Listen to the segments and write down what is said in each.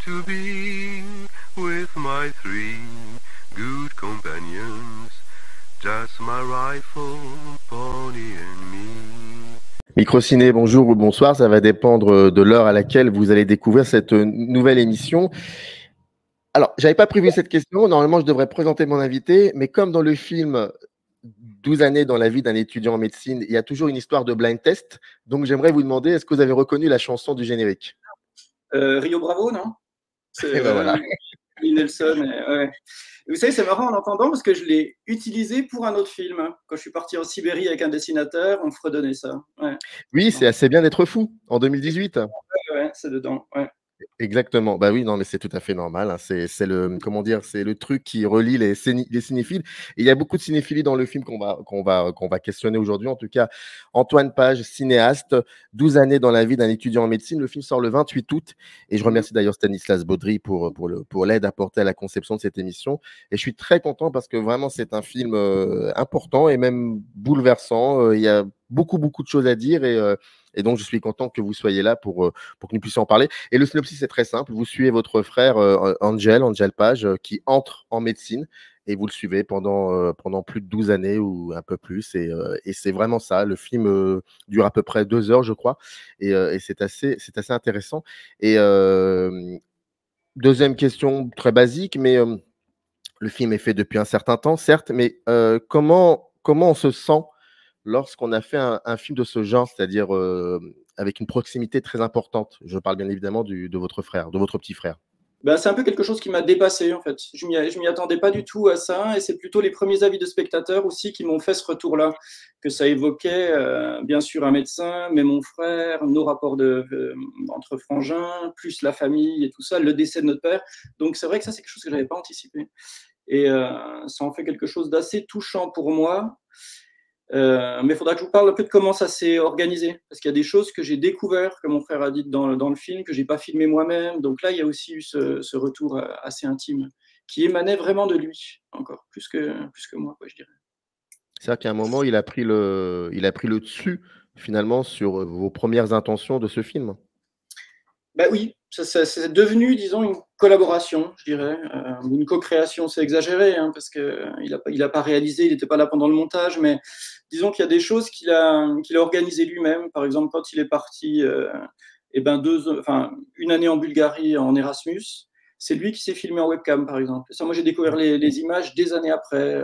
to be with my three good companions, just my rifle, pony and me. Microciné, bonjour ou bonsoir, ça va dépendre de l'heure à laquelle vous allez découvrir cette nouvelle émission. Alors, j'avais pas prévu cette question, normalement je devrais présenter mon invité, mais comme dans le film 12 années dans la vie d'un étudiant en médecine, il y a toujours une histoire de blind test, donc j'aimerais vous demander, est-ce que vous avez reconnu la chanson du générique? Rio Bravo, non? Et ben voilà. Nelson. Ouais. Vous savez, c'est marrant en entendant parce que je l'ai utilisé pour un autre film. Quand je suis parti en Sibérie avec un dessinateur, on me fredonnait ça. Ouais. Oui, c'est assez bien d'être fou, en 2018. Ouais, c'est dedans. Ouais. Exactement. Bah oui, non, mais c'est tout à fait normal, hein. C'est le, comment dire, c'est le truc qui relie les cinéphiles. Et il y a beaucoup de cinéphilie dans le film qu'on va questionner aujourd'hui. En tout cas, Antoine Page, cinéaste, 12 années dans la vie d'un étudiant en médecine. Le film sort le 28 août. Et je remercie d'ailleurs Stanislas Baudry pour l'aide apportée à la conception de cette émission. Et je suis très content parce que vraiment, c'est un film important et même bouleversant. Il y a beaucoup de choses à dire et donc, je suis content que vous soyez là pour que nous puissions en parler. Et le synopsis est très simple. Vous suivez votre frère Angel Page, qui entre en médecine et vous le suivez pendant plus de 12 années ou un peu plus. Et c'est vraiment ça. Le film dure à peu près 2 heures, je crois. Et c'est assez intéressant. Et deuxième question très basique, mais le film est fait depuis un certain temps, certes, mais comment on se sent lorsqu'on a fait un film de ce genre, c'est-à-dire avec une proximité très importante? Je parle bien évidemment de votre frère, de votre petit frère. Ben, c'est un peu quelque chose qui m'a dépassé en fait. Je m'y attendais pas du tout à ça et c'est plutôt les premiers avis de spectateurs aussi qui m'ont fait ce retour-là, que ça évoquait bien sûr un médecin, mais mon frère, nos rapports entre frangins, plus la famille et tout ça, le décès de notre père. Donc c'est vrai que ça c'est quelque chose que j'avais pas anticipé et ça en fait quelque chose d'assez touchant pour moi. Mais il faudra que je vous parle un peu de comment ça s'est organisé, parce qu'il y a des choses que j'ai découvert, que mon frère a dites dans le film, que j'ai pas filmé moi-même. Donc là, il y a aussi eu ce retour assez intime, qui émanait vraiment de lui, encore, plus que moi, quoi, je dirais. C'est-à-dire qu'à un moment, il a pris le dessus, finalement, sur vos premières intentions de ce film? Ben oui, c'est devenu, disons, une collaboration, je dirais. Une co-création, c'est exagéré, hein, parce qu'il a pas réalisé, il n'était pas là pendant le montage, mais disons qu'il y a des choses qu'il a organisées lui-même. Par exemple, quand il est parti une année en Bulgarie en Erasmus, c'est lui qui s'est filmé en webcam, par exemple. Ça, moi, j'ai découvert les images des années après.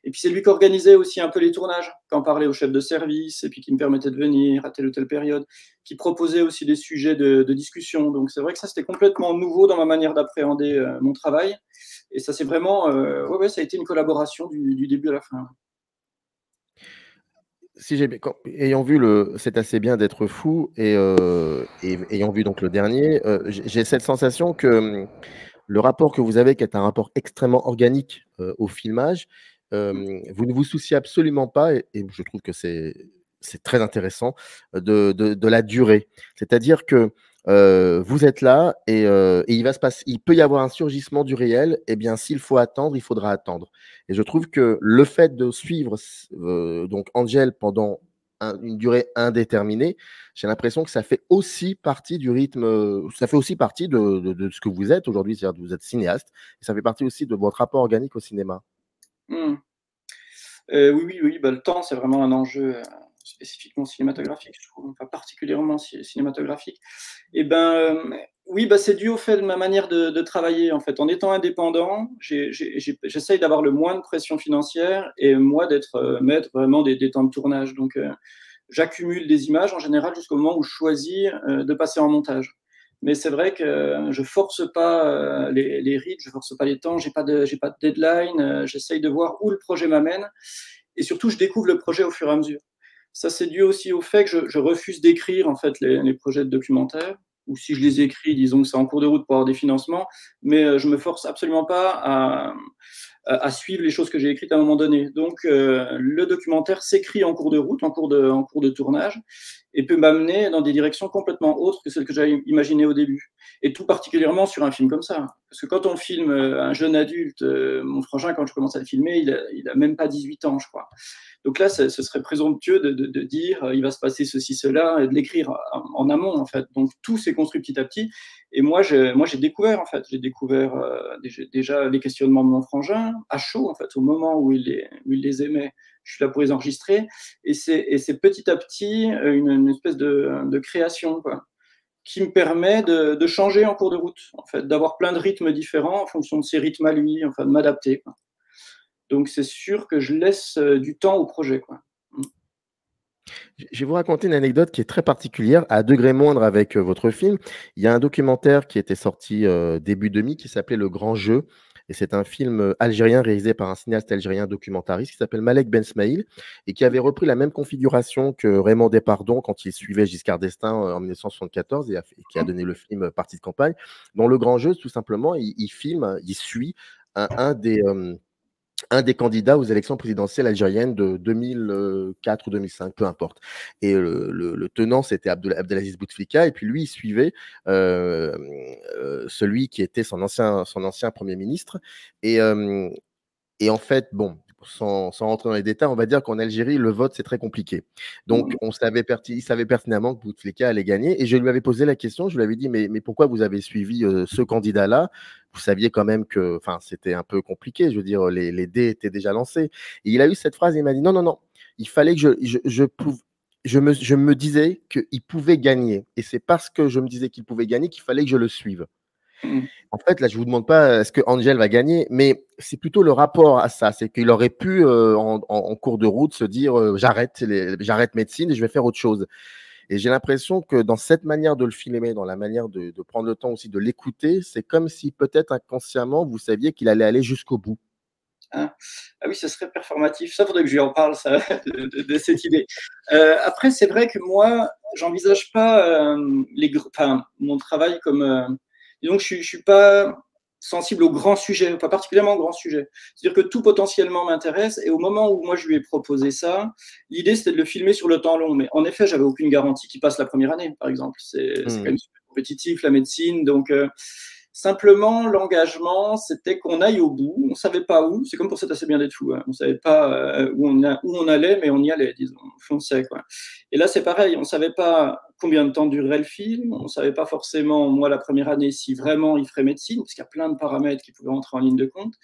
Et puis, c'est lui qui organisait aussi un peu les tournages, qui en parlait au chef de service, et puis qui me permettait de venir à telle ou telle période, qui proposait aussi des sujets de discussion. Donc, c'est vrai que ça, c'était complètement nouveau dans ma manière d'appréhender mon travail. Et ça, c'est vraiment... ça a été une collaboration du début à la fin. Si j'ai ayant vu C'est assez bien d'être fou et ayant vu donc le dernier, j'ai cette sensation que le rapport que vous avez, qui est un rapport extrêmement organique au filmage, vous ne vous souciez absolument pas, et je trouve que c'est très intéressant, de la durée. C'est-à-dire que vous êtes là et il peut y avoir un surgissement du réel. Eh bien, s'il faut attendre, il faudra attendre. Et je trouve que le fait de suivre donc Angel pendant une durée indéterminée, j'ai l'impression que ça fait aussi partie du rythme, ça fait aussi partie de ce que vous êtes aujourd'hui, c'est-à-dire que vous êtes cinéaste, et ça fait partie aussi de votre rapport organique au cinéma. Mmh. Oui, bah, le temps, c'est vraiment un enjeu spécifiquement cinématographique, je trouve, enfin particulièrement cinématographique. Et oui, bah, c'est dû au fait de ma manière de travailler, en fait. En étant indépendant, j'essaye d'avoir le moins de pression financière et moi d'être maître vraiment des temps de tournage. Donc, j'accumule des images en général jusqu'au moment où je choisis de passer en montage. Mais c'est vrai que je force pas les rythmes, je force pas les temps, j'ai pas de deadline, j'essaye de voir où le projet m'amène et surtout je découvre le projet au fur et à mesure. Ça, c'est dû aussi au fait que je refuse d'écrire en fait les projets de documentaire, ou si je les écris, disons que c'est en cours de route pour avoir des financements, mais je me force absolument pas à suivre les choses que j'ai écrites à un moment donné. Donc, le documentaire s'écrit en cours de route, en cours de tournage. et peut m'amener dans des directions complètement autres que celles que j'avais imaginées au début. Et tout particulièrement sur un film comme ça. Parce que quand on filme un jeune adulte, mon frangin, quand je commence à le filmer, il a même pas 18 ans, je crois. Donc là, ce serait présomptueux de dire il va se passer ceci, cela, et de l'écrire en amont, en fait. Donc tout s'est construit petit à petit. Et moi, j'ai découvert, en fait, déjà les questionnements de mon frangin, à chaud, en fait, au moment où il les émet. Je suis là pour les enregistrer. Et c'est petit à petit une espèce de création, quoi, qui me permet de changer en cours de route, en fait, d'avoir plein de rythmes différents en fonction de ses rythmes à lui, enfin, de m'adapter, quoi. Donc, c'est sûr que je laisse du temps au projet, quoi. Je vais vous raconter une anecdote qui est très particulière, à degré moindre avec votre film. Il y a un documentaire qui était sorti début 2000 qui s'appelait Le Grand Jeu. Et c'est un film algérien réalisé par un cinéaste algérien documentariste qui s'appelle Malek Ben Smaïl et qui avait repris la même configuration que Raymond Despardon quand il suivait Giscard d'Estaing en 1974 et qui a donné le film Partie de campagne. Dans Le Grand Jeu, tout simplement, il filme, il suit un des candidats aux élections présidentielles algériennes de 2004 ou 2005, peu importe. Et le tenant, c'était Abdelaziz Bouteflika, et puis lui, il suivait celui qui était son ancien Premier ministre. Et en fait, bon, sans rentrer dans les détails, on va dire qu'en Algérie, le vote, c'est très compliqué. Donc, il savait pertinemment que Bouteflika allait gagner. Et je lui avais posé la question, je lui avais dit, mais pourquoi vous avez suivi ce candidat-là? Vous saviez quand même que c'était un peu compliqué. Je veux dire, les dés étaient déjà lancés. Et il a eu cette phrase, il m'a dit, non, non, non, il fallait que je me disais qu'il pouvait gagner. Et c'est parce que je me disais qu'il pouvait gagner qu'il fallait que je le suive. En fait, là, je ne vous demande pas est-ce que Angel va gagner, mais c'est plutôt le rapport à ça. C'est qu'il aurait pu, en cours de route, se dire j'arrête médecine et je vais faire autre chose. Et j'ai l'impression que dans cette manière de le filmer, dans la manière de prendre le temps aussi de l'écouter, c'est comme si peut-être inconsciemment, vous saviez qu'il allait aller jusqu'au bout. Ah oui, ce serait performatif. Ça, faudrait que je lui en parle, ça, de cette idée. Après, c'est vrai que moi, j'envisage pas mon travail comme… disons que je suis pas sensible aux grands sujets, pas particulièrement aux grands sujets. C'est-à-dire que tout potentiellement m'intéresse, et au moment où moi je lui ai proposé ça, l'idée c'était de le filmer sur le temps long. Mais en effet, j'avais aucune garantie qu'il passe la première année, par exemple. C'est quand même super compétitif, la médecine, donc… simplement, l'engagement, c'était qu'on aille au bout. On ne savait pas où. C'est comme pour C'est assez bien d'être fou. Hein. On ne savait pas où on allait, mais on y allait, disons. On fonçait, quoi. Et là, c'est pareil. On ne savait pas combien de temps durerait le film. On ne savait pas forcément, moi, la première année, si vraiment il ferait médecine, parce qu'il y a plein de paramètres qui pouvaient entrer en ligne de compte.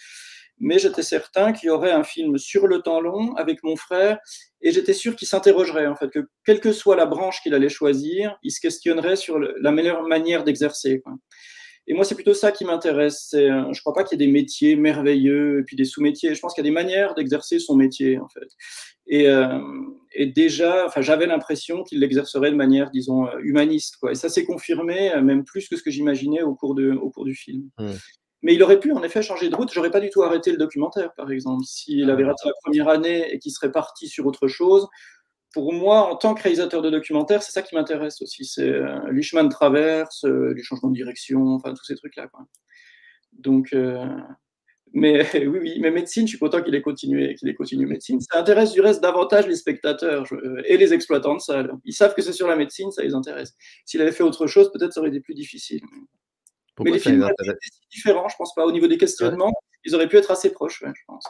Mais j'étais certain qu'il y aurait un film sur le temps long avec mon frère. Et j'étais sûr qu'il s'interrogerait, en fait, que quelle que soit la branche qu'il allait choisir, il se questionnerait sur la meilleure manière d'exercer, quoi. Et moi, c'est plutôt ça qui m'intéresse. Je ne crois pas qu'il y ait des métiers merveilleux et puis des sous-métiers. Je pense qu'il y a des manières d'exercer son métier, en fait. Et déjà, j'avais l'impression qu'il l'exercerait de manière, disons, humaniste, quoi. Et ça s'est confirmé, même plus que ce que j'imaginais au cours du film. Mais il aurait pu, en effet, changer de route. J'aurais pas du tout arrêté le documentaire, par exemple. S'il avait raté la première année et qu'il serait parti sur autre chose, pour moi, en tant que réalisateur de documentaire, c'est ça qui m'intéresse aussi. C'est les chemins de traverse, les changements de direction, enfin, tous ces trucs-là, quoi. Donc, mais oui, mais médecine, je suis content qu'il ait continué médecine. Ça intéresse du reste davantage les spectateurs et les exploitants de salles. Ils savent que c'est sur la médecine, ça les intéresse. S'il avait fait autre chose, peut-être ça aurait été plus difficile. Pourquoi mais les films étaient différents, je pense pas. Au niveau des questionnements, ils auraient pu être assez proches, ouais, je pense.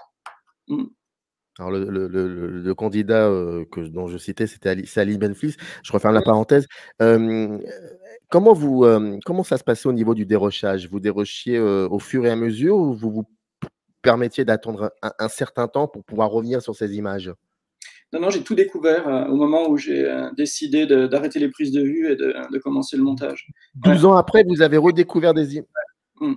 Alors, le candidat dont je citais, c'était Ali Benflis. Je referme la parenthèse. Comment ça se passait au niveau du dérochage? Vous dérochiez au fur et à mesure ou vous vous permettiez d'attendre un certain temps pour pouvoir revenir sur ces images? Non, j'ai tout découvert au moment où j'ai décidé d'arrêter les prises de vue et de commencer le montage. 12 ans après, vous avez redécouvert des images.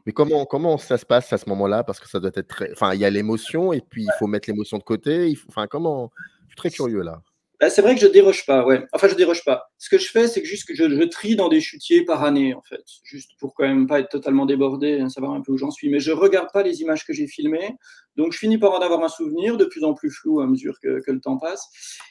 Mais comment ça se passe à ce moment-là? Parce que ça doit être très… Enfin, il y a l'émotion et puis il faut mettre l'émotion de côté. Comment… Je suis très curieux là. C'est vrai que je déroge pas, ouais. Enfin, je déroge pas. Ce que je fais, c'est que juste que je trie dans des chutiers par année, en fait. Juste pour quand même pas être totalement débordé, savoir un peu où j'en suis. Mais je regarde pas les images que j'ai filmées. Donc, je finis par en avoir un souvenir de plus en plus flou à mesure que le temps passe.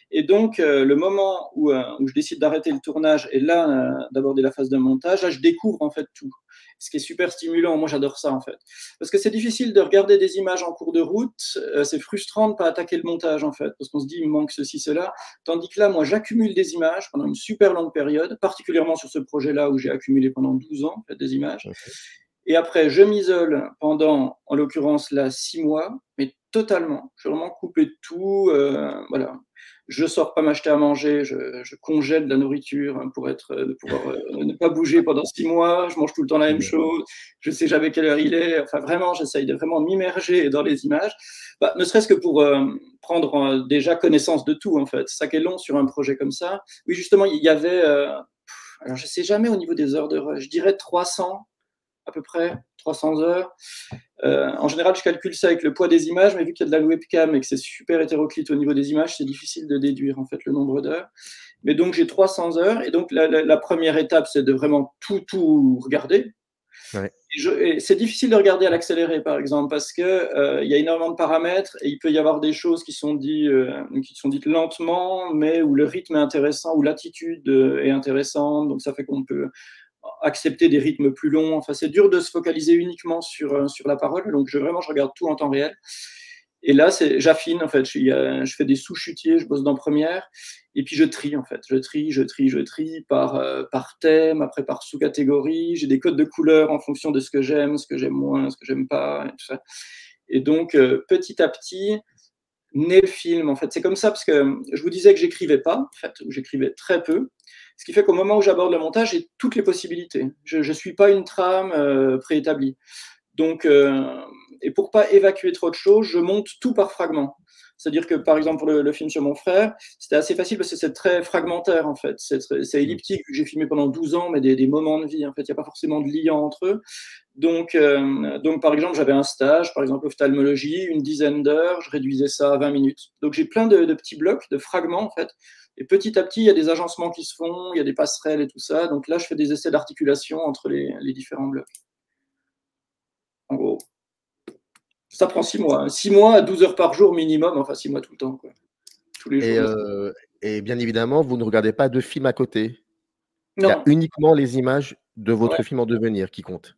Et donc, le moment où je décide d'arrêter le tournage et là, d'aborder la phase de montage, là, je découvre en fait tout. Ce qui est super stimulant. Moi, j'adore ça en fait. Parce que c'est difficile de regarder des images en cours de route. C'est frustrant de ne pas attaquer le montage en fait. Parce qu'on se dit, il me manque ceci, cela. Tandis que là, moi, j'accumule des images pendant une super longue période, particulièrement sur ce projet-là où j'ai accumulé pendant 12 ans en fait, des images. Okay. Et après, je m'isole pendant, en l'occurrence, là, 6 mois, mais totalement. Je vais vraiment couper tout. Voilà. Je sors pas m'acheter à manger, je congèle de la nourriture pour pouvoir ne pas bouger pendant 6 mois. Je mange tout le temps la même chose. Je sais jamais quelle heure il est. Enfin, vraiment, j'essaye de vraiment m'immerger dans les images. Bah, ne serait-ce que pour prendre déjà connaissance de tout, en fait. C'est ça qui est long sur un projet comme ça. Oui, justement, il y avait... alors, je sais jamais au niveau des heures de rush. Je dirais 300 à peu près, 300 heures. En général, je calcule ça avec le poids des images, mais vu qu'il y a de la webcam et que c'est super hétéroclite au niveau des images, c'est difficile de déduire en fait le nombre d'heures. Mais donc, j'ai 300 heures, et donc la première étape, c'est de vraiment tout regarder. Ouais. Et c'est difficile de regarder à l'accéléré, par exemple, parce qu'il y a énormément de paramètres et il peut y avoir des choses qui sont dites lentement, mais où le rythme est intéressant, où l'attitude est intéressante, donc ça fait qu'on peut accepter des rythmes plus longs. Enfin, c'est dur de se focaliser uniquement sur la parole. Donc, je regarde tout en temps réel. Et là, j'affine, en fait. Je fais des sous-chutiers, je bosse dans Première. Et puis, je trie, en fait. Je trie par thème, après par sous-catégorie. J'ai des codes de couleurs en fonction de ce que j'aime moins, ce que j'aime pas, et tout ça. Et donc, petit à petit, naît le film, en fait. C'est comme ça, parce que je vous disais que j'écrivais pas, en fait, ou j'écrivais très peu. Ce qui fait qu'au moment où j'aborde le montage, j'ai toutes les possibilités. Je ne suis pas une trame préétablie. Donc, et pour pas évacuer trop de choses, je monte tout par fragments. C'est-à-dire que, par exemple, pour le film sur mon frère, c'était assez facile parce que c'est très fragmentaire, en fait. C'est elliptique, vu que j'ai filmé pendant 12 ans, mais des moments de vie. En fait, il n'y a pas forcément de lien entre eux. Donc, par exemple, j'avais un stage, par exemple, ophtalmologie, une dizaine d'heures, je réduisais ça à 20 minutes. Donc, j'ai plein de petits blocs, de fragments, en fait. Et petit à petit, il y a des agencements qui se font, il y a des passerelles et tout ça. Donc là, je fais des essais d'articulation entre les différents blocs. En gros, ça prend 6 mois. 6 mois à 12 heures par jour minimum, enfin 6 mois tout le temps, quoi. Tous les jours. Et bien évidemment, vous ne regardez pas de film à côté. Non. Il y a uniquement les images de votre film en devenir qui comptent.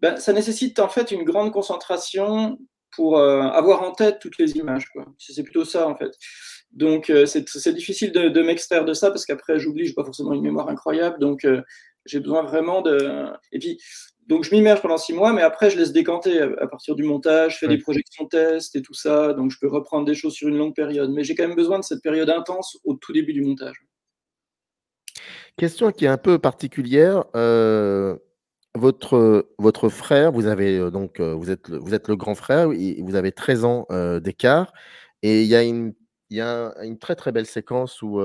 Ben, ça nécessite en fait une grande concentration pour avoir en tête toutes les images, quoi. C'est plutôt ça, en fait. Donc, c'est difficile de m'extraire de ça parce qu'après, j'oublie, je n'ai pas forcément une mémoire incroyable. Donc, j'ai besoin vraiment de. Et puis, donc, je m'immerge pendant 6 mois, mais après, je laisse décanter à partir du montage, je fais des projections tests et tout ça. Donc, je peux reprendre des choses sur une longue période. Mais j'ai quand même besoin de cette période intense au tout début du montage. Question qui est un peu particulière. Votre frère, vous avez donc vous êtes le grand frère, et vous avez 13 ans d'écart, et il y a une très très belle séquence où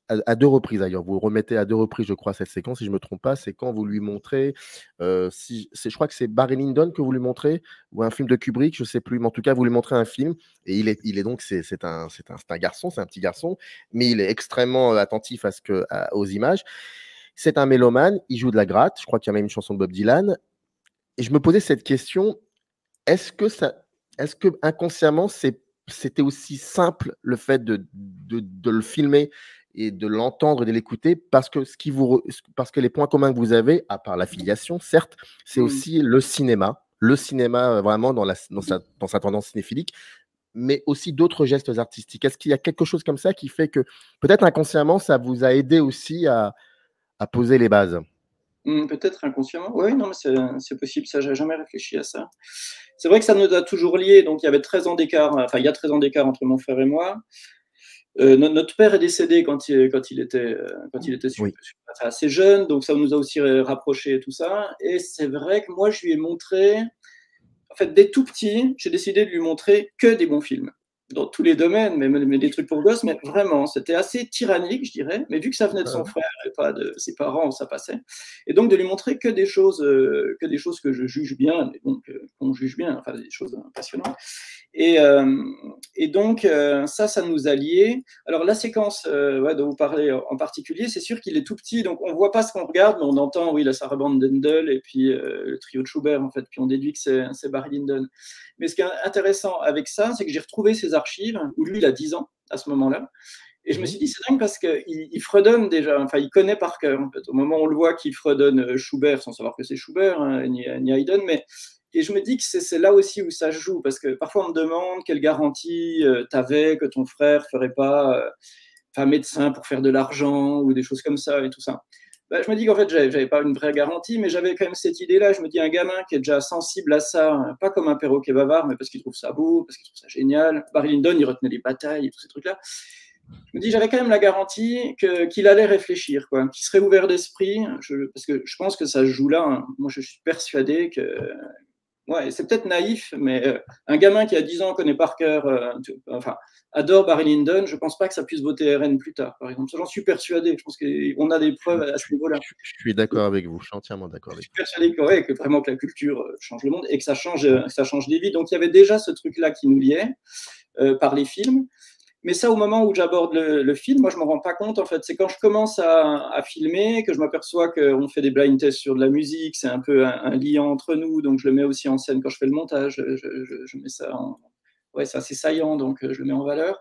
à 2 reprises d'ailleurs, vous remettez à 2 reprises, je crois, cette séquence, si je me trompe pas, c'est quand vous lui montrez, je crois que c'est Barry Lyndon que vous lui montrez, ou un film de Kubrick, je sais plus, mais en tout cas vous lui montrez un film, et il est donc c'est un garçon, c'est un petit garçon, mais il est extrêmement attentif aux images. C'est un mélomane, il joue de la gratte, je crois qu'il y a même une chanson de Bob Dylan, et je me posais cette question, est-ce que inconsciemment, c'était aussi simple le fait de le filmer et de l'entendre et de l'écouter, parce que les points communs que vous avez, à part l'affiliation, certes, c'est aussi le cinéma vraiment dans sa tendance cinéphilique, mais aussi d'autres gestes artistiques. Est-ce qu'il y a quelque chose comme ça qui fait que, peut-être inconsciemment, ça vous a aidé aussi à poser les bases? Peut-être inconsciemment. Oui, non, mais c'est possible, ça, j'ai jamais réfléchi à ça. C'est vrai que ça nous a toujours liés, donc il y avait 13 ans d'écart, enfin il y a 13 ans d'écart entre mon frère et moi. Notre père est décédé quand il était assez jeune, donc ça nous a aussi rapprochés et tout ça. Et c'est vrai que moi, je lui ai montré, en fait, dès tout petit, j'ai décidé de lui montrer que des bons films. dans tous les domaines, mais des trucs pour gosses, mais vraiment, c'était assez tyrannique, je dirais, mais vu que ça venait de son frère et pas de ses parents, ça passait. Et donc de lui montrer que des choses que je juge bien, mais donc qu'on juge bien, enfin des choses passionnantes. Et donc, ça nous a liés. Alors, la séquence dont vous parlez en particulier, c'est sûr qu'il est tout petit, donc on ne voit pas ce qu'on regarde, mais on entend, oui, la sarabande d'Handel et puis le trio de Schubert, en fait, puis on déduit que c'est Barry Lyndon. Mais ce qui est intéressant avec ça, c'est que j'ai retrouvé ses archives, où lui, il a 10 ans à ce moment-là. Et je me suis dit, c'est dingue parce qu'il fredonne déjà, enfin, il connaît par cœur, en fait. Au moment où on le voit qu'il fredonne Schubert, sans savoir que c'est Schubert, hein, ni Haydn, mais. Et je me dis que c'est là aussi où ça joue, parce que parfois on me demande quelle garantie t'avais que ton frère ferait pas médecin pour faire de l'argent ou des choses comme ça et tout ça. Bah, je me dis qu'en fait, j'avais pas une vraie garantie, mais j'avais quand même cette idée-là. Je me dis, un gamin qui est déjà sensible à ça, pas comme un perroquet bavard, mais parce qu'il trouve ça beau, parce qu'il trouve ça génial. Barry Lyndon, il retenait les batailles et tous ces trucs-là. Je me dis, j'avais quand même la garantie qu'il allait réfléchir, quoi, qu'il serait ouvert d'esprit, parce que je pense que ça se joue là. Hein. Moi, je suis persuadé que. Ouais, c'est peut-être naïf, mais un gamin qui a 10 ans connaît par cœur, adore Barry Lyndon, je ne pense pas que ça puisse voter RN plus tard, par exemple. J'en suis persuadé. Je pense qu'on a des preuves à ce niveau-là. Je suis d'accord avec vous, je suis entièrement d'accord avec vous. Je suis persuadé que vraiment que la culture change le monde et que ça change des vies. Donc il y avait déjà ce truc-là qui nous liait par les films. Mais ça, au moment où j'aborde le film, moi, je ne me rends pas compte, en fait. C'est quand je commence à filmer que je m'aperçois qu'on fait des blind tests sur de la musique, c'est un peu un lien entre nous, donc je le mets aussi en scène quand je fais le montage. Je mets ça en. Ouais, c'est assez saillant, donc je le mets en valeur.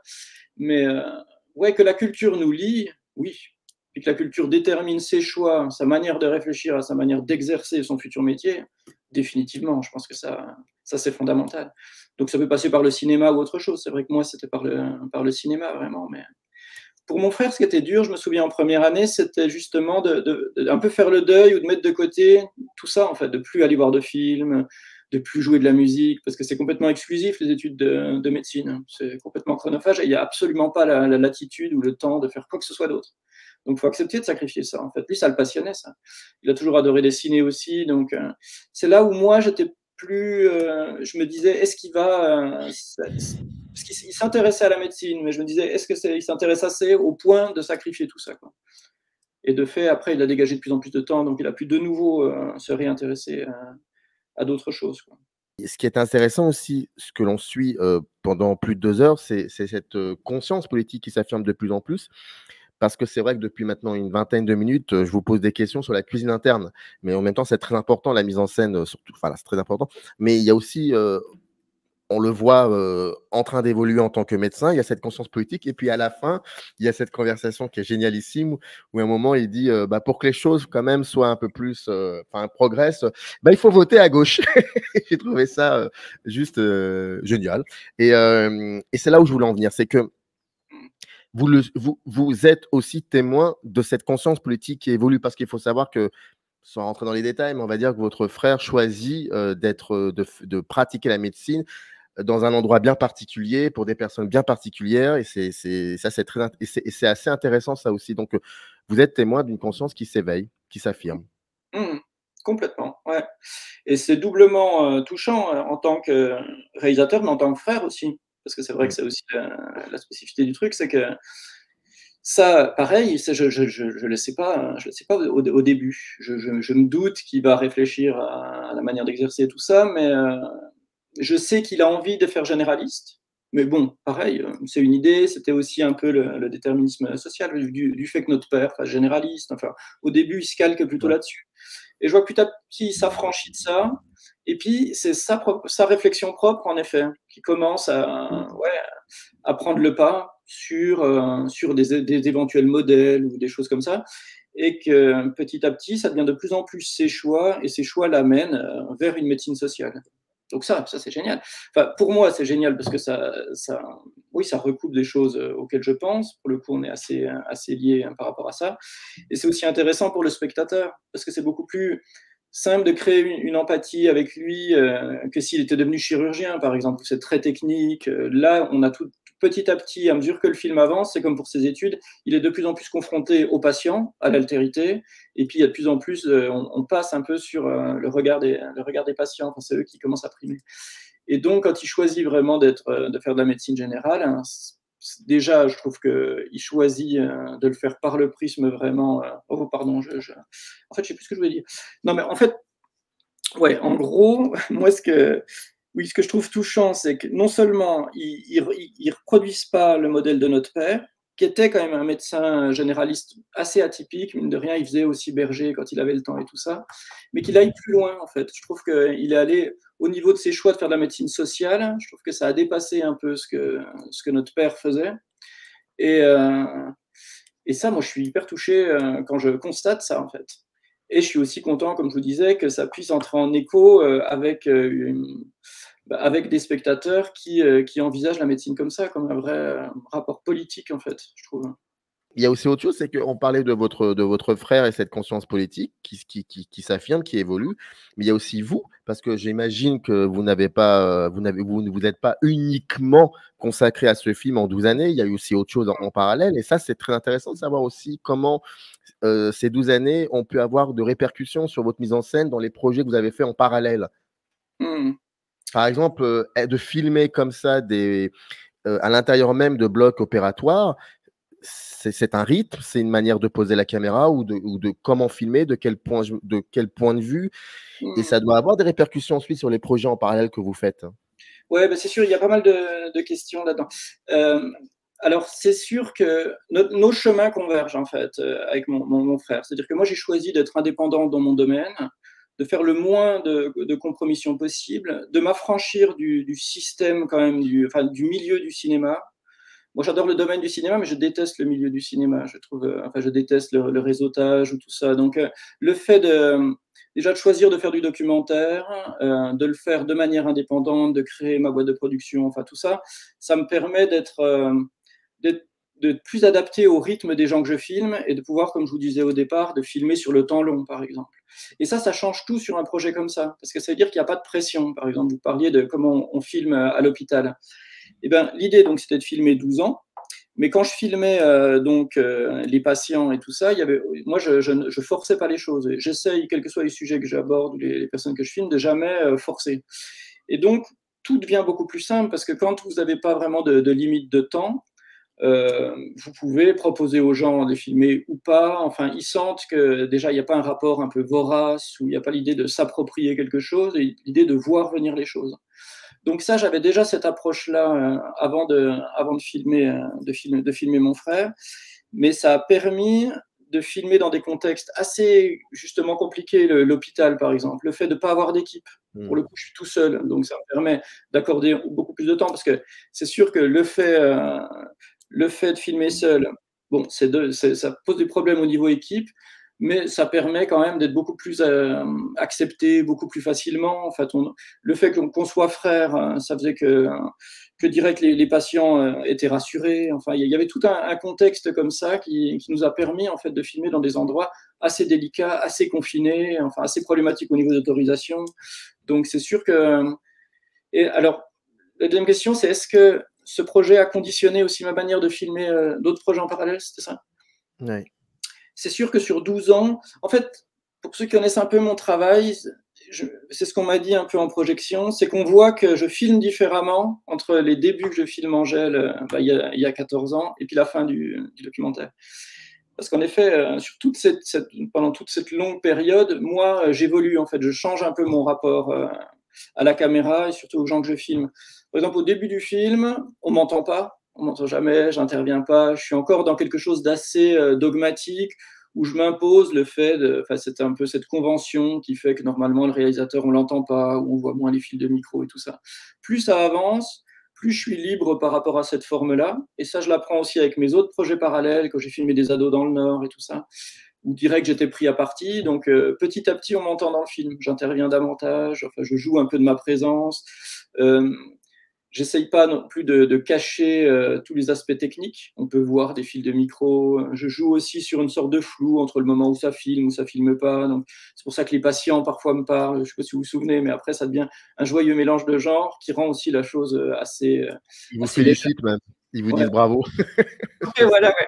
Mais ouais, que la culture nous lie, oui. Et que la culture détermine ses choix, sa manière de réfléchir à sa manière d'exercer son futur métier, définitivement, je pense que ça c'est fondamental. Donc ça peut passer par le cinéma ou autre chose. C'est vrai que moi, c'était par le cinéma, vraiment. Mais pour mon frère, ce qui était dur, je me souviens en première année, c'était justement de un peu faire le deuil ou de mettre de côté tout ça, en fait, de plus aller voir de films, de plus jouer de la musique, parce que c'est complètement exclusif, les études de médecine. C'est complètement chronophage et il n'y a absolument pas la latitude ou le temps de faire quoi que ce soit d'autre. Donc, il faut accepter de sacrifier ça, en fait. Lui, ça le passionnait, ça. Il a toujours adoré dessiner aussi. Donc, c'est là où moi, j'étais plus... je me disais, est-ce qu'il va... parce qu'il s'intéressait à la médecine, mais je me disais, est-ce qu'il s'intéresse assez au point de sacrifier tout ça, quoi. Et de fait, après, il a dégagé de plus en plus de temps, donc il a pu de nouveau se réintéresser à d'autres choses, quoi. Et ce qui est intéressant aussi, ce que l'on suit pendant plus de 2 heures, c'est cette conscience politique qui s'affirme de plus en plus. Parce que c'est vrai que depuis maintenant une vingtaine de minutes, je vous pose des questions sur la cuisine interne. Mais en même temps, c'est très important, la mise en scène, surtout. Enfin, c'est très important. Mais il y a aussi, on le voit en train d'évoluer en tant que médecin, il y a cette conscience politique. Et puis à la fin, il y a cette conversation qui est génialissime, où à un moment, il dit pour que les choses quand même soient un peu plus, progressent, il faut voter à gauche. J'ai trouvé ça juste génial. Et c'est là où je voulais en venir. C'est que vous êtes aussi témoin de cette conscience politique qui évolue, parce qu'il faut savoir que, sans rentrer dans les détails, mais on va dire que votre frère choisit de pratiquer la médecine dans un endroit bien particulier, pour des personnes bien particulières, et c'est assez intéressant, ça aussi. Donc, vous êtes témoin d'une conscience qui s'éveille, qui s'affirme. Complètement, ouais. Et c'est doublement touchant en tant que réalisateur, mais en tant que frère aussi. Parce que c'est vrai que c'est aussi la spécificité du truc, c'est que ça, pareil, je le sais pas au début. Je me doute qu'il va réfléchir à la manière d'exercer tout ça, mais je sais qu'il a envie de faire généraliste. Mais bon, pareil, c'est une idée. C'était aussi un peu le déterminisme social du fait que notre père fasse généraliste. Enfin, au début, il se calque plutôt là-dessus. Et je vois que petit à petit, il s'affranchit de ça. Et puis, c'est sa réflexion propre, en effet, qui commence à prendre le pas sur des éventuels modèles ou des choses comme ça. Et que petit à petit, ça devient de plus en plus ses choix, et ses choix l'amènent vers une médecine sociale. Donc ça c'est génial. Enfin, pour moi, c'est génial parce que ça recoupe des choses auxquelles je pense. Pour le coup, on est assez liés par rapport à ça. Et c'est aussi intéressant pour le spectateur parce que c'est beaucoup plus simple de créer une empathie avec lui que s'il était devenu chirurgien, par exemple. C'est très technique. Là, on a tout petit à petit, à mesure que le film avance, c'est comme pour ses études, il est de plus en plus confronté aux patients, à l'altérité, et puis il y a de plus en plus, on passe un peu sur le regard des patients, enfin, c'est eux qui commencent à primer. Et donc, quand il choisit vraiment de faire de la médecine générale, hein, déjà, je trouve qu'il choisit de le faire par le prisme vraiment. Oh, pardon, en fait, je sais plus ce que je voulais dire. Non, mais en fait, ouais, en gros, moi, ce que je trouve touchant, c'est que non seulement ils reproduisent pas le modèle de notre père, qui était quand même un médecin généraliste assez atypique, mine de rien, il faisait aussi berger quand il avait le temps et tout ça, mais qu'il aille plus loin, en fait. Je trouve qu'il est allé au niveau de ses choix de faire de la médecine sociale. Je trouve que ça a dépassé un peu ce que notre père faisait. Et ça, moi, je suis hyper touché quand je constate ça, en fait. Et je suis aussi content, comme je vous disais, que ça puisse entrer en écho avec des spectateurs qui envisagent la médecine comme ça, comme un vrai rapport politique, en fait, je trouve. Il y a aussi autre chose, c'est qu'on parlait de votre frère et cette conscience politique qui s'affirme, qui évolue, mais il y a aussi vous, parce que j'imagine que vous n'avez pas, vous ne vous êtes pas uniquement consacré à ce film en 12 années, il y a eu aussi autre chose en parallèle, et ça, c'est très intéressant de savoir aussi comment ces 12 années ont pu avoir de répercussions sur votre mise en scène dans les projets que vous avez faits en parallèle. Par exemple, de filmer comme ça à l'intérieur même de blocs opératoires, c'est un rythme, c'est une manière de poser la caméra ou de comment filmer, de quel point de vue, et ça doit avoir des répercussions ensuite sur les projets en parallèle que vous faites. Ouais, bah c'est sûr, il y a pas mal de questions là-dedans. Alors, c'est sûr que nos chemins convergent, en fait, avec mon frère. C'est-à-dire que moi, j'ai choisi d'être indépendant dans mon domaine, de faire le moins de compromissions possible, de m'affranchir du système, quand même, du milieu du cinéma. Moi, j'adore le domaine du cinéma, mais je déteste le milieu du cinéma. Je trouve, je déteste le réseautage ou tout ça. Donc, le fait déjà de choisir de faire du documentaire, de le faire de manière indépendante, de créer ma boîte de production, enfin tout ça, ça me permet d'être plus adapté au rythme des gens que je filme et de pouvoir, comme je vous disais au départ, de filmer sur le temps long, par exemple. Et ça change tout sur un projet comme ça, parce que ça veut dire qu'il n'y a pas de pression. Par exemple, vous parliez de comment on filme à l'hôpital. Eh ben, l'idée, donc, c'était de filmer 12 ans. Mais quand je filmais les patients et tout ça, moi, je forçais pas les choses. J'essaye, quels que soient les sujets que j'aborde ou les personnes que je filme, de jamais forcer. Et donc, tout devient beaucoup plus simple parce que quand vous n'avez pas vraiment de limite de temps, vous pouvez proposer aux gens de filmer ou pas. Enfin, ils sentent que déjà, il n'y a pas un rapport un peu vorace ou il n'y a pas l'idée de s'approprier quelque chose et l'idée de voir venir les choses. Donc ça, j'avais déjà cette approche-là avant de filmer mon frère, mais ça a permis de filmer dans des contextes assez justement compliqués, l'hôpital par exemple, le fait de ne pas avoir d'équipe. Pour le coup, je suis tout seul, donc ça me permet d'accorder beaucoup plus de temps parce que c'est sûr que le fait de filmer seul, bon, ça pose des problèmes au niveau équipe, mais ça permet quand même d'être beaucoup plus accepté, beaucoup plus facilement. En fait, le fait qu'on soit frère, ça faisait que direct les patients étaient rassurés. Enfin, il y avait tout un contexte comme ça qui nous a permis en fait de filmer dans des endroits assez délicats, assez confinés, enfin assez problématiques au niveau d'autorisation. Donc c'est sûr que. Et alors, la deuxième question, c'est est-ce que ce projet a conditionné aussi ma manière de filmer d'autres projets en parallèle, c'était ça? Oui. C'est sûr que sur 12 ans, en fait, pour ceux qui connaissent un peu mon travail, c'est ce qu'on m'a dit un peu en projection, c'est qu'on voit que je filme différemment entre les débuts que je filme Angèle il y a 14 ans et puis la fin du documentaire. Parce qu'en effet, pendant toute cette longue période, moi, j'évolue, en fait, je change un peu mon rapport à la caméra et surtout aux gens que je filme. Par exemple, au début du film, on m'entend pas. On m'entend jamais, j'interviens pas, je suis encore dans quelque chose d'assez dogmatique où je m'impose le fait c'est un peu cette convention qui fait que normalement le réalisateur on l'entend pas, ou on voit moins les fils de micro et tout ça. Plus ça avance, plus je suis libre par rapport à cette forme-là, et ça je l'apprends aussi avec mes autres projets parallèles, quand j'ai filmé des ados dans le Nord et tout ça, où direct j'étais pris à partie, donc petit à petit on m'entend dans le film, j'interviens davantage, enfin je joue un peu de ma présence. J'essaye pas non plus de cacher tous les aspects techniques. On peut voir des fils de micro. Je joue aussi sur une sorte de flou entre le moment où ça filme pas. Donc, c'est pour ça que les patients parfois me parlent. Je sais pas si vous vous souvenez, mais après, ça devient un joyeux mélange de genres qui rend aussi la chose assez. Ils vous félicitent même. Ils vous disent bravo. Et voilà, ouais.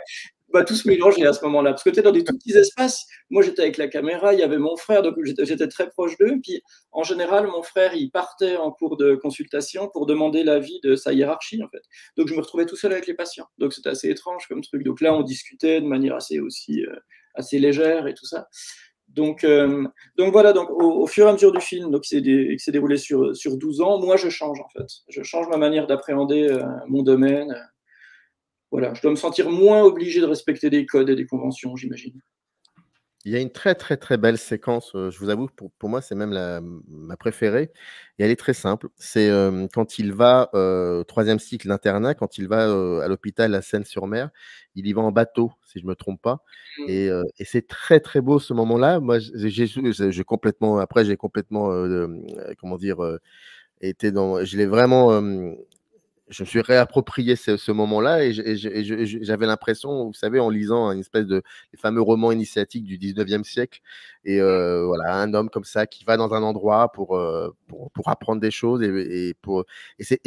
bah, tout se mélangeait à ce moment-là. Parce que tu es dans des tout petits espaces. Moi, j'étais avec la caméra, il y avait mon frère, donc j'étais très proche d'eux. Puis, en général, mon frère, il partait en cours de consultation pour demander l'avis de sa hiérarchie, en fait. Donc, je me retrouvais tout seul avec les patients. Donc, c'était assez étrange comme truc. Donc là, on discutait de manière assez légère et tout ça. Donc voilà, donc au fur et à mesure du film, donc, qui s'est déroulé sur 12 ans, moi, je change, en fait. Je change ma manière d'appréhender mon domaine. Voilà, je dois me sentir moins obligé de respecter des codes et des conventions, j'imagine. Il y a une très, très, très belle séquence, je vous avoue, pour moi, c'est même ma préférée et elle est très simple. C'est, quand il va, 3e cycle d'internat, quand il va, à l'hôpital à Seyne-sur-Mer, il y va en bateau, si je me trompe pas et c'est très, très beau ce moment-là. Moi, j'ai complètement après j'ai complètement, comment dire? Été dans je l'ai vraiment, je me suis réapproprié ce moment-là et j'avais l'impression, vous savez, en lisant une espèce de les fameux romans initiatiques du 19e siècle et voilà, un homme comme ça qui va dans un endroit pour apprendre des choses et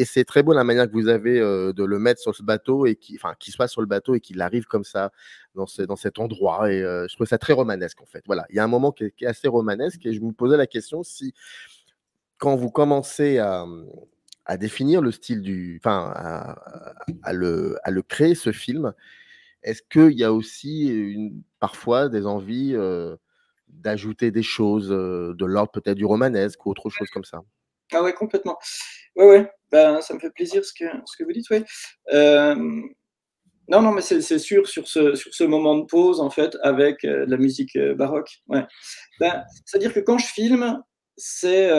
c'est très beau la manière que vous avez, de le mettre sur ce bateau et qu'il soit sur le bateau et qu'il arrive comme ça dans cet endroit et je trouve ça très romanesque, en fait. Voilà, il y a un moment qui est assez romanesque et je me posais la question si quand vous commencez à définir le style à le créer ce film, est-ce qu'il y a aussi parfois des envies d'ajouter des choses de l'ordre peut-être du romanesque ou autre chose comme ça? Ah ouais, complètement. Ouais, ouais, ben, ça me fait plaisir ce que vous dites, ouais. Non, non, mais c'est sûr, sur ce moment de pause, en fait, avec de la musique baroque. Ouais. Ben, c'est-à-dire que quand je filme, c'est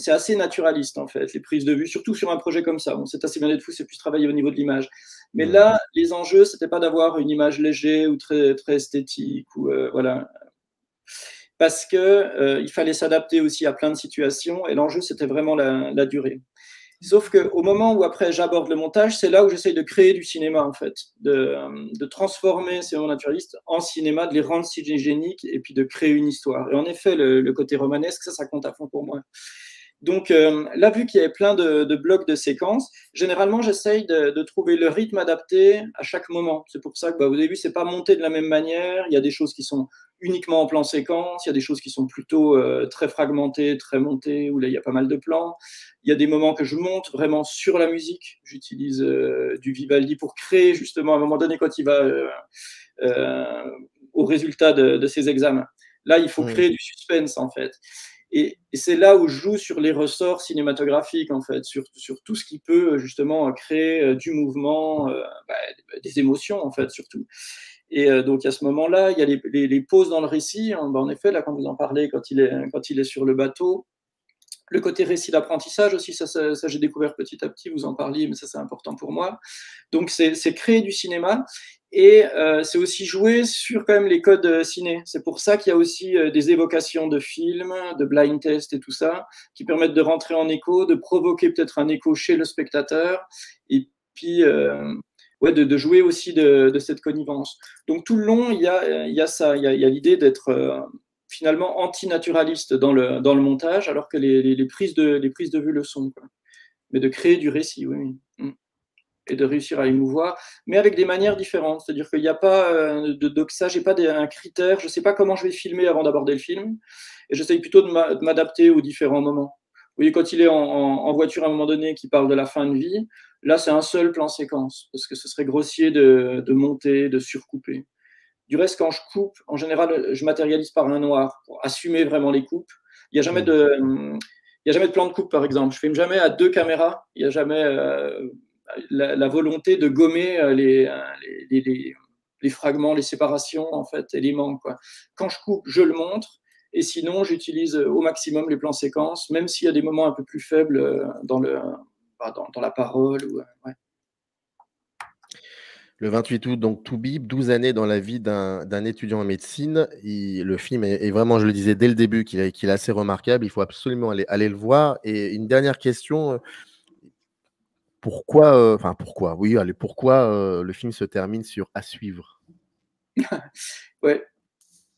assez naturaliste, en fait, les prises de vue, surtout sur un projet comme ça. Bon, c'est assez bien d'être fou, c'est plus travailler au niveau de l'image. Mais là, les enjeux, c'était pas d'avoir une image légère ou très, très esthétique, ou voilà. Parce que il fallait s'adapter aussi à plein de situations, et l'enjeu, c'était vraiment la durée. Sauf qu'au moment où après j'aborde le montage, c'est là où j'essaye de créer du cinéma, en fait, de transformer ces moments naturalistes en cinéma, de les rendre cinégéniques et puis de créer une histoire. Et en effet, le côté romanesque, ça compte à fond pour moi. Donc là, vu qu'il y avait plein de blocs de séquences, généralement, j'essaye de trouver le rythme adapté à chaque moment. C'est pour ça que au début, c'est pas monté de la même manière. Il y a des choses qui sont uniquement en plan séquence, il y a des choses qui sont plutôt très fragmentées, très montées, où là, il y a pas mal de plans. Il y a des moments que je monte vraiment sur la musique. J'utilise du Vivaldi pour créer, justement, à un moment donné, quand il va au résultat de ses examens. Là, il faut créer du suspense, en fait. Et c'est là où je joue sur les ressorts cinématographiques, en fait, sur tout ce qui peut justement créer du mouvement, des émotions, en fait, surtout. Et donc à ce moment-là, il y a les pauses dans le récit. En effet, là, quand vous en parlez, quand il est sur le bateau, le côté récit d'apprentissage aussi, ça j'ai découvert petit à petit, vous en parliez, mais ça c'est important pour moi. Donc c'est créer du cinéma et c'est aussi jouer sur quand même les codes ciné. C'est pour ça qu'il y a aussi des évocations de films, de blind test et tout ça, qui permettent de rentrer en écho, de provoquer peut-être un écho chez le spectateur et puis ouais, de jouer aussi de cette connivence. Donc tout le long, il y a ça, il y a l'idée d'être finalement antinaturaliste dans le montage, alors que les prises de vue le sont, quoi. Mais de créer du récit, oui. Et de réussir à émouvoir, mais avec des manières différentes. C'est-à-dire qu'il n'y a pas de doxa, j'ai pas un critère, je ne sais pas comment je vais filmer avant d'aborder le film, et j'essaye plutôt de m'adapter aux différents moments. Vous voyez, quand il est en voiture à un moment donné, qui parle de la fin de vie, là, c'est un seul plan séquence, parce que ce serait grossier de monter, de surcouper. Du reste, quand je coupe, en général, je matérialise par un noir pour assumer vraiment les coupes. Il n'y a jamais de plan de coupe, par exemple. Je ne filme jamais à 2 caméras. Il n'y a jamais la volonté de gommer les fragments, les séparations, en fait, et les manques, quoi. Quand je coupe, je le montre. Et sinon, j'utilise au maximum les plans séquences, même s'il y a des moments un peu plus faibles dans la parole. Ouais. Le 28 août, donc Toubib, 12 années dans la vie d'un étudiant en médecine. Le film est vraiment, je le disais dès le début, qu'il est assez remarquable. Il faut absolument aller le voir. Et une dernière question, pourquoi le film se termine sur « à suivre » ? Ouais.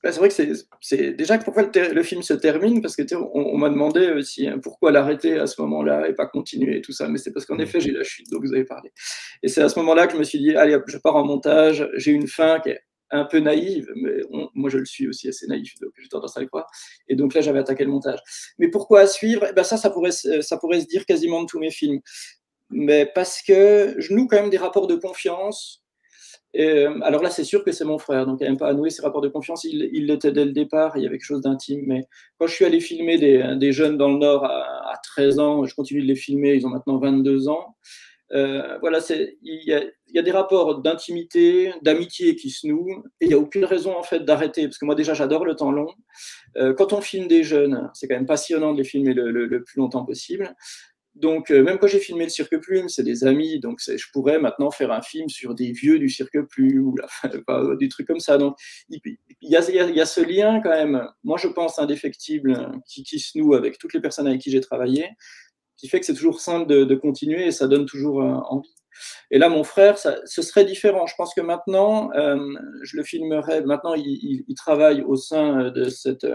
C'est vrai que c'est déjà pourquoi le film se termine, parce que on m'a demandé aussi pourquoi l'arrêter à ce moment-là et pas continuer et tout ça, mais c'est parce qu'en effet j'ai eu la chute dont vous avez parlé. Et c'est à ce moment-là que je me suis dit allez hop, je pars en montage, j'ai une fin qui est un peu naïve, mais moi je le suis aussi assez naïf, donc j'ai tendance à le croire. Et donc là, j'avais attaqué le montage. Mais pourquoi à suivre? Eh ben ça pourrait se dire quasiment de tous mes films. Mais parce que je noue quand même des rapports de confiance. Alors là, c'est sûr que c'est mon frère, donc il n'y a même pas à nouer ces rapports de confiance. Il l'était dès le départ, il y avait quelque chose d'intime. Mais quand je suis allé filmer des jeunes dans le Nord à 13 ans, je continue de les filmer, ils ont maintenant 22 ans. Voilà, il y a des rapports d'intimité, d'amitié qui se nouent, et il n'y a aucune raison en fait d'arrêter, parce que moi déjà j'adore le temps long. Quand on filme des jeunes, c'est quand même passionnant de les filmer le plus longtemps possible. Donc même quand j'ai filmé le Cirque Plume, c'est des amis, donc je pourrais maintenant faire un film sur des vieux du Cirque Plume, ou des trucs comme ça. Donc il y a ce lien quand même, moi je pense indéfectible, qui se noue avec toutes les personnes avec qui j'ai travaillé, qui fait que c'est toujours simple de continuer et ça donne toujours envie. Et là, mon frère, ce serait différent. Je pense que maintenant, je le filmerais. Maintenant, il travaille au sein de cette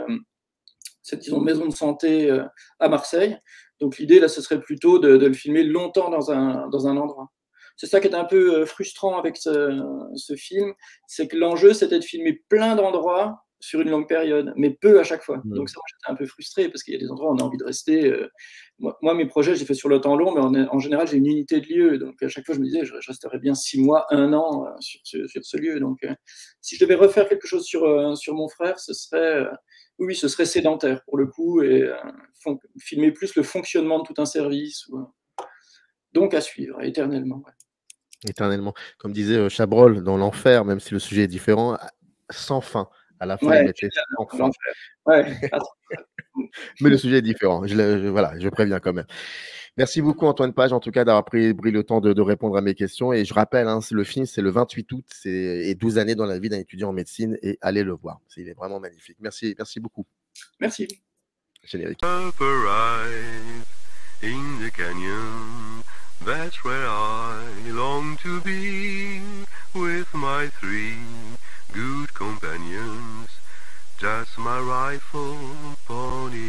disons, maison de santé à Marseille. Donc l'idée, là, ce serait plutôt de le filmer longtemps dans un endroit. C'est ça qui est un peu frustrant avec ce film, c'est que l'enjeu, c'était de filmer plein d'endroits sur une longue période, mais peu à chaque fois. Donc ça, moi, j'étais un peu frustré, parce qu'il y a des endroits où on a envie de rester. Moi, mes projets, j'ai fait sur le temps long, mais en général, j'ai une unité de lieu. Donc à chaque fois, je me disais, je resterais bien 6 mois, 1 an sur ce lieu. Donc si je devais refaire quelque chose sur mon frère, ce serait sédentaire pour le coup, et filmer plus le fonctionnement de tout un service. Donc à suivre, éternellement. Ouais. Éternellement. Comme disait Chabrol dans l'enfer, même si le sujet est différent, sans fin. À la fin, Ouais, il mettait sans fin. Ouais. Mais le sujet est différent. Voilà, je préviens quand même. Merci beaucoup, Antoine Page, en tout cas, d'avoir pris le temps de répondre à mes questions. Et je rappelle, le film, c'est le 28 août, et 12 années dans la vie d'un étudiant en médecine, et allez le voir. Il est vraiment magnifique. Merci beaucoup. Merci. Générique. In the canyon, that's where I long to be, with my 3 good companions, just my rifle, pony